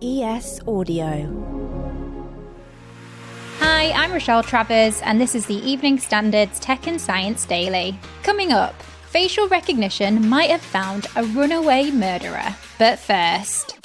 ES Audio. Hi, I'm Rochelle Travers, and this is the Evening Standard's Tech and Science Daily. Coming up, facial recognition might have found a runaway murderer. But first,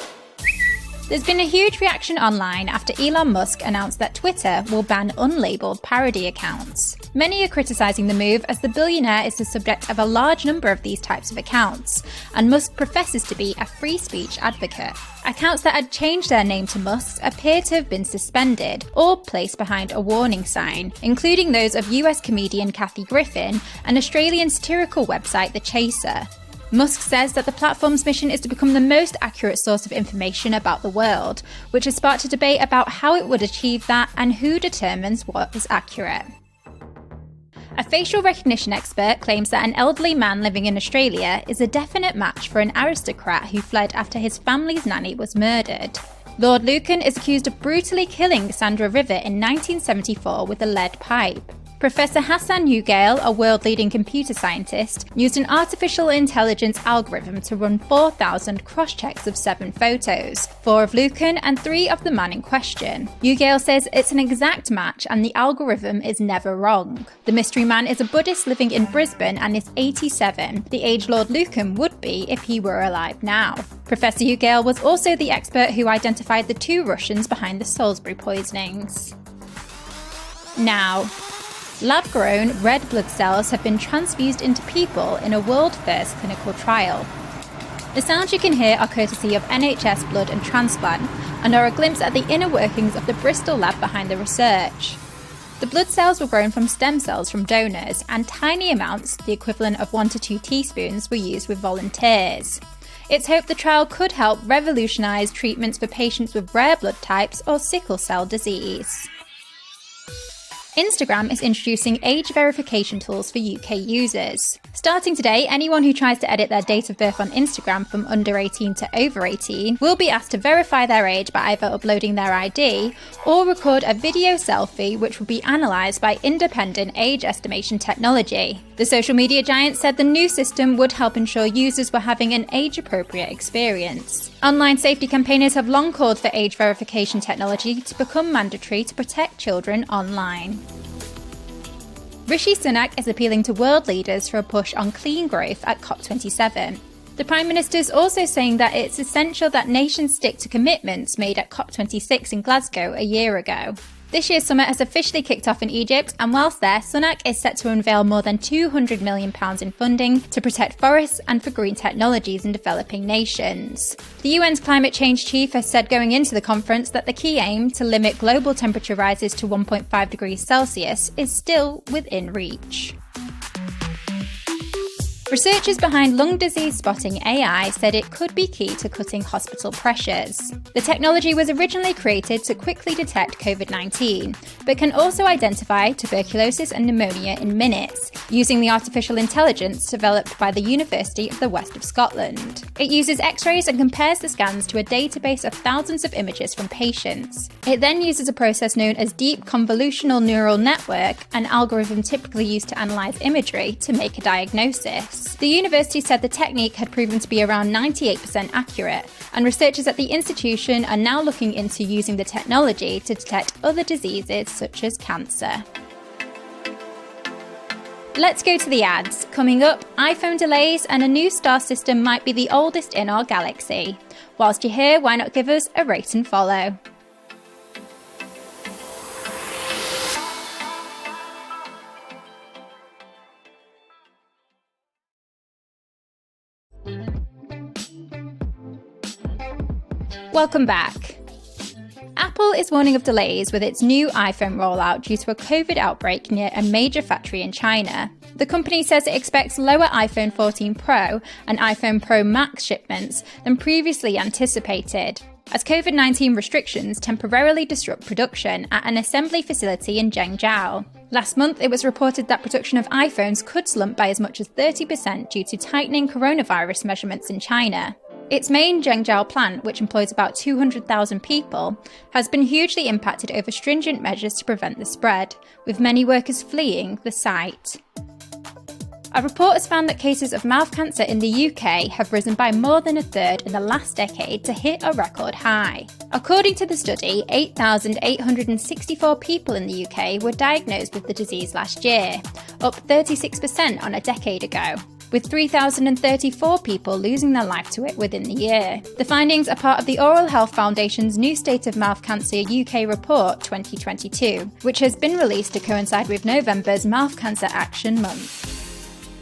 there's been a huge reaction online after Elon Musk announced that Twitter will ban unlabelled parody accounts. Many are criticising the move as the billionaire is the subject of a large number of these types of accounts, and Musk professes to be a free speech advocate. Accounts that had changed their name to Musk's appear to have been suspended or placed behind a warning sign, including those of US comedian Kathy Griffin and Australian satirical website The Chaser. Musk says that the platform's mission is to become the most accurate source of information about the world, which has sparked a debate about how it would achieve that and who determines what is accurate. A facial recognition expert claims that an elderly man living in Australia is a definite match for an aristocrat who fled after his family's nanny was murdered. Lord Lucan is accused of brutally killing Sandra Rivett in 1974 with a lead pipe. Professor Hassan Ugail, a world-leading computer scientist, used an artificial intelligence algorithm to run 4,000 cross-checks of 7 photos, 4 of Lucan and 3 of the man in question. Ugail says it's an exact match and the algorithm is never wrong. The mystery man is a Buddhist living in Brisbane and is 87, the age Lord Lucan would be if he were alive now. Professor Ugail was also the expert who identified the 2 Russians behind the Salisbury poisonings. Now, lab-grown red blood cells have been transfused into people in a world-first clinical trial. The sounds you can hear are courtesy of NHS Blood and Transplant and are a glimpse at the inner workings of the Bristol lab behind the research. The blood cells were grown from stem cells from donors, and tiny amounts, the equivalent of 1 to 2 teaspoons, were used with volunteers. It's hoped the trial could help revolutionise treatments for patients with rare blood types or sickle cell disease. Instagram is introducing age verification tools for UK users. Starting today, anyone who tries to edit their date of birth on Instagram from under 18 to over 18 will be asked to verify their age by either uploading their ID or record a video selfie, which will be analysed by independent age estimation technology. The social media giant said the new system would help ensure users were having an age-appropriate experience. Online safety campaigners have long called for age verification technology to become mandatory to protect children online. Rishi Sunak is appealing to world leaders for a push on clean growth at COP27. The Prime Minister is also saying that it's essential that nations stick to commitments made at COP26 in Glasgow a year ago. This year's summit has officially kicked off in Egypt, and whilst there, Sunak is set to unveil more than £200 million in funding to protect forests and for green technologies in developing nations. The UN's climate change chief has said going into the conference that the key aim to limit global temperature rises to 1.5 degrees Celsius is still within reach. Researchers behind lung disease spotting AI said it could be key to cutting hospital pressures. The technology was originally created to quickly detect COVID-19, but can also identify tuberculosis and pneumonia in minutes, using the artificial intelligence developed by the University of the West of Scotland. It uses X-rays and compares the scans to a database of thousands of images from patients. It then uses a process known as deep convolutional neural network, an algorithm typically used to analyse imagery, to make a diagnosis. The university said the technique had proven to be around 98% accurate, and researchers at the institution are now looking into using the technology to detect other diseases such as cancer. Let's go to the ads. Coming up, iPhone delays and a new star system might be the oldest in our galaxy. Whilst you're here, why not give us a rate and follow? Welcome back. Apple is warning of delays with its new iPhone rollout due to a COVID outbreak near a major factory in China. The company says it expects lower iPhone 14 Pro and iPhone Pro Max shipments than previously anticipated, as COVID-19 restrictions temporarily disrupt production at an assembly facility in Zhengzhou. Last month, it was reported that production of iPhones could slump by as much as 30% due to tightening coronavirus measurements in China. Its main Zhengzhou plant, which employs about 200,000 people, has been hugely impacted over stringent measures to prevent the spread, with many workers fleeing the site. A report has found that cases of mouth cancer in the UK have risen by more than a third in the last decade to hit a record high. According to the study, 8,864 people in the UK were diagnosed with the disease last year, up 36% on a decade ago, with 3,034 people losing their life to it within the year. The findings are part of the Oral Health Foundation's New State of Mouth Cancer UK Report 2022, which has been released to coincide with November's Mouth Cancer Action Month.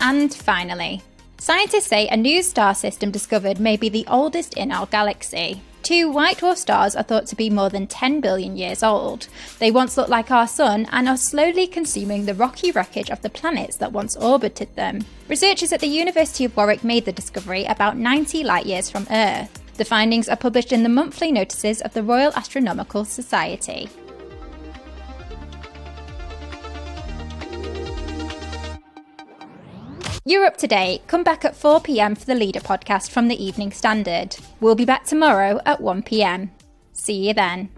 And finally, scientists say a new star system discovered may be the oldest in our galaxy. 2 white dwarf stars are thought to be more than 10 billion years old. They once looked like our sun and are slowly consuming the rocky wreckage of the planets that once orbited them. Researchers at the University of Warwick made the discovery about 90 light years from Earth. The findings are published in the monthly notices of the Royal Astronomical Society. You're up to date. Come back at 4 p.m. for the Leader podcast from the Evening Standard. We'll be back tomorrow at 1 p.m. See you then.